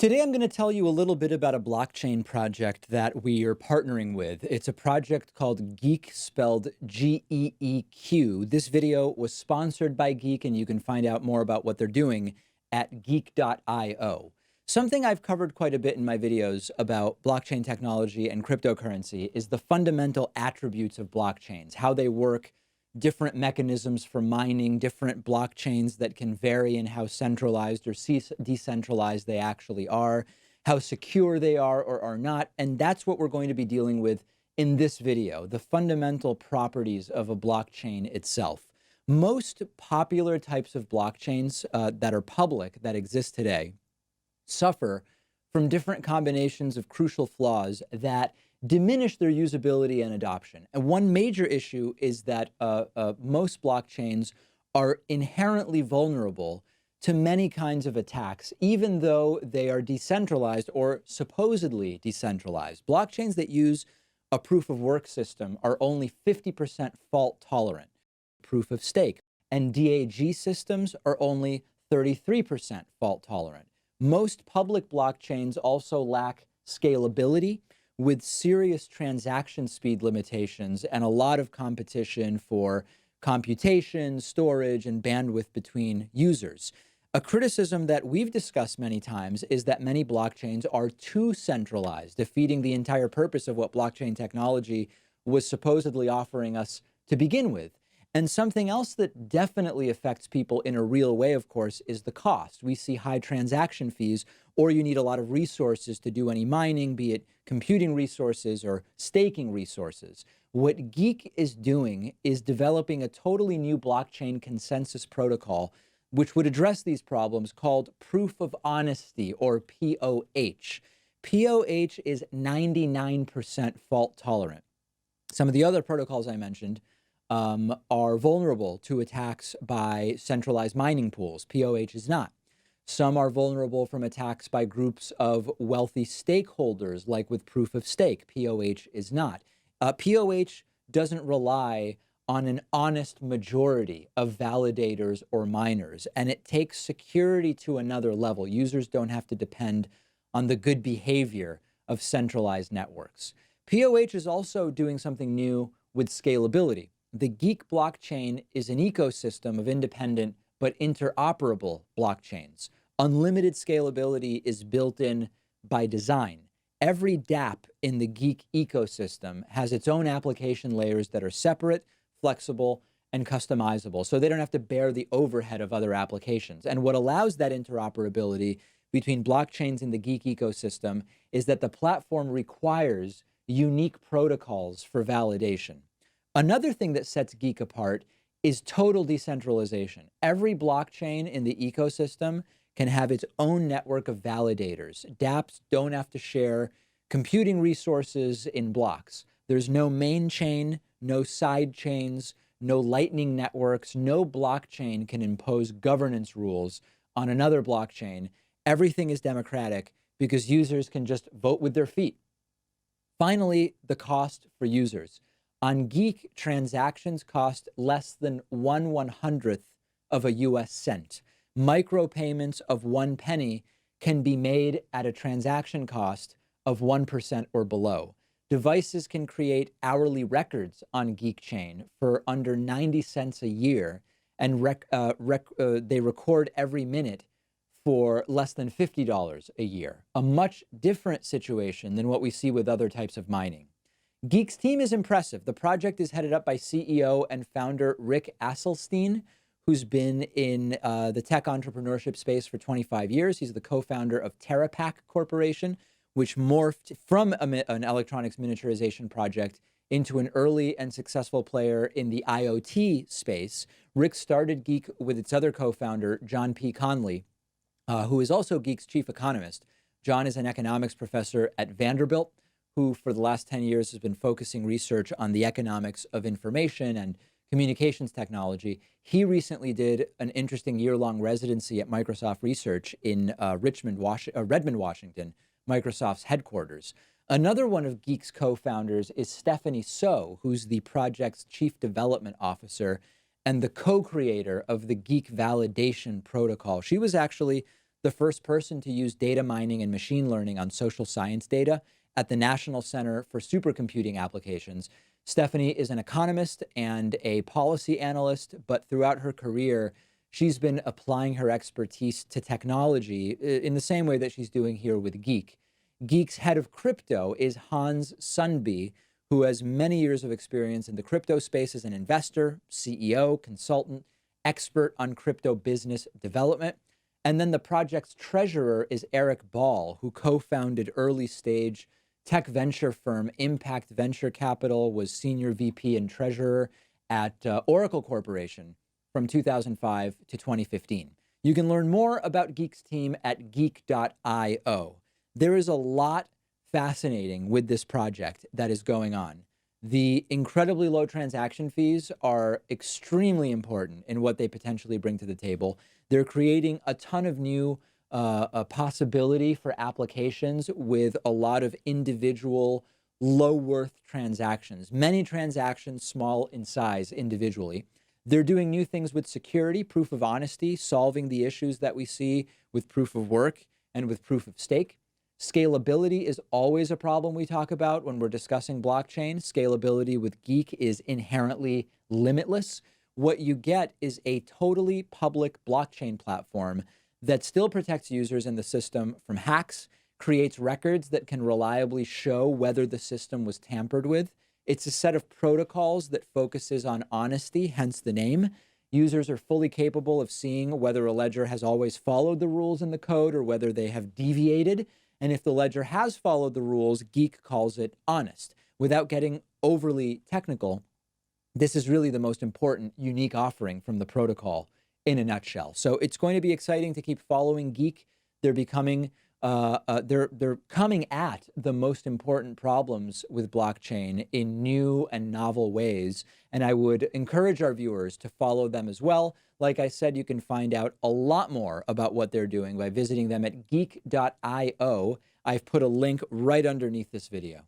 Today, I'm going to tell you a little bit about a blockchain project that we are partnering with. It's a project called Geeq, spelled Geeq. This video was sponsored by Geeq, and you can find out more about what they're doing at geeq.io. Something I've covered quite a bit in my videos about blockchain technology and cryptocurrency is the fundamental attributes of blockchains, how they work, different mechanisms for mining, different blockchains that can vary in how centralized or decentralized they actually are, how secure they are or are not. And that's what we're going to be dealing with in this video, the fundamental properties of a blockchain itself. Most popular types of blockchains that are public, that exist today, suffer from different combinations of crucial flaws that diminish their usability and adoption. And one major issue is that most blockchains are inherently vulnerable to many kinds of attacks, even though they are decentralized or supposedly decentralized. Blockchains that use a proof of work system are only 50% fault tolerant. Proof of stake and DAG systems are only 33% fault tolerant. Most public blockchains also lack scalability, with serious transaction speed limitations and a lot of competition for computation, storage, and bandwidth between users. A criticism that we've discussed many times is that many blockchains are too centralized, defeating the entire purpose of what blockchain technology was supposedly offering us to begin with. And something else that definitely affects people in a real way, of course, is the cost. We see high transaction fees, or you need a lot of resources to do any mining, be it computing resources or staking resources. What Geeq is doing is developing a totally new blockchain consensus protocol, which would address these problems, called Proof of Honesty, or POH. POH is 99% fault tolerant. Some of the other protocols I mentioned are vulnerable to attacks by centralized mining pools. POH is not. Some are vulnerable from attacks by groups of wealthy stakeholders, like with proof of stake. POH is not. POH doesn't rely on an honest majority of validators or miners, and it takes security to another level. Users don't have to depend on the good behavior of centralized networks. POH is also doing something new with scalability. The Geeq blockchain is an ecosystem of independent but interoperable blockchains. Unlimited scalability is built in by design. Every dApp in the Geeq ecosystem has its own application layers that are separate, flexible, and customizable, so they don't have to bear the overhead of other applications. And what allows that interoperability between blockchains in the Geeq ecosystem is that the platform requires unique protocols for validation. Another thing that sets Geeq apart is total decentralization. Every blockchain in the ecosystem can have its own network of validators. dApps don't have to share computing resources in blocks. There's no main chain, no side chains, no lightning networks. No blockchain can impose governance rules on another blockchain. Everything is democratic because users can just vote with their feet. Finally, the cost for users. On Geeq, transactions cost less than 1/100th of a US cent. Micropayments of 1 penny can be made at a transaction cost of 1% or below. Devices can create hourly records on Geeq chain for under 90 cents a year, and they record every minute for less than $50 a year. A much different situation than what we see with other types of mining. Geeq's team is impressive. The project is headed up by CEO and founder Rick Asselstein, who's been in the tech entrepreneurship space for 25 years. He's the co-founder of TerraPak Corporation, which morphed from an electronics miniaturization project into an early and successful player in the IoT space. Rick started Geeq with its other co-founder, John P. Conley, who is also Geeq's chief economist. John is an economics professor at Vanderbilt, who for the last 10 years has been focusing research on the economics of information and communications technology. He recently did an interesting year-long residency at Microsoft Research in Redmond, Washington, Microsoft's headquarters. Another one of Geeq's co-founders is Stephanie So, who's the project's chief development officer and the co-creator of the Geeq validation protocol. She was actually the first person to use data mining and machine learning on social science data at the National Center for Supercomputing Applications. Stephanie is an economist and a policy analyst, but throughout her career, she's been applying her expertise to technology in the same way that she's doing here with Geeq. Geeq's head of crypto is Hans Sundby, who has many years of experience in the crypto space as an investor, CEO, consultant, expert on crypto business development. And then the project's treasurer is Eric Ball, who co-founded early stage tech venture firm Impact Venture Capital, was senior VP and treasurer at Oracle Corporation from 2005 to 2015. You can learn more about Geeq's team at geek.io. There is a lot fascinating with this project that is going on. The incredibly low transaction fees are extremely important in what they potentially bring to the table. They're creating a ton of new possibility for applications with a lot of individual low worth transactions, many transactions small in size individually. They're doing new things with security, proof of honesty, solving the issues that we see with proof of work and with proof of stake. Scalability is always a problem we talk about when we're discussing blockchain. Scalability with Geeq is inherently limitless. What you get is a totally public blockchain platform that still protects users in the system from hacks, creates records that can reliably show whether the system was tampered with. It's a set of protocols that focuses on honesty, hence the name. Users are fully capable of seeing whether a ledger has always followed the rules in the code or whether they have deviated. And if the ledger has followed the rules, Geeq calls it honest. Without getting overly technical, this is really the most important, unique offering from the protocol in a nutshell. So it's going to be exciting to keep following Geeq. They're becoming, they're coming at the most important problems with blockchain in new and novel ways. And I would encourage our viewers to follow them as well. Like I said, you can find out a lot more about what they're doing by visiting them at geek.io. I've put a link right underneath this video.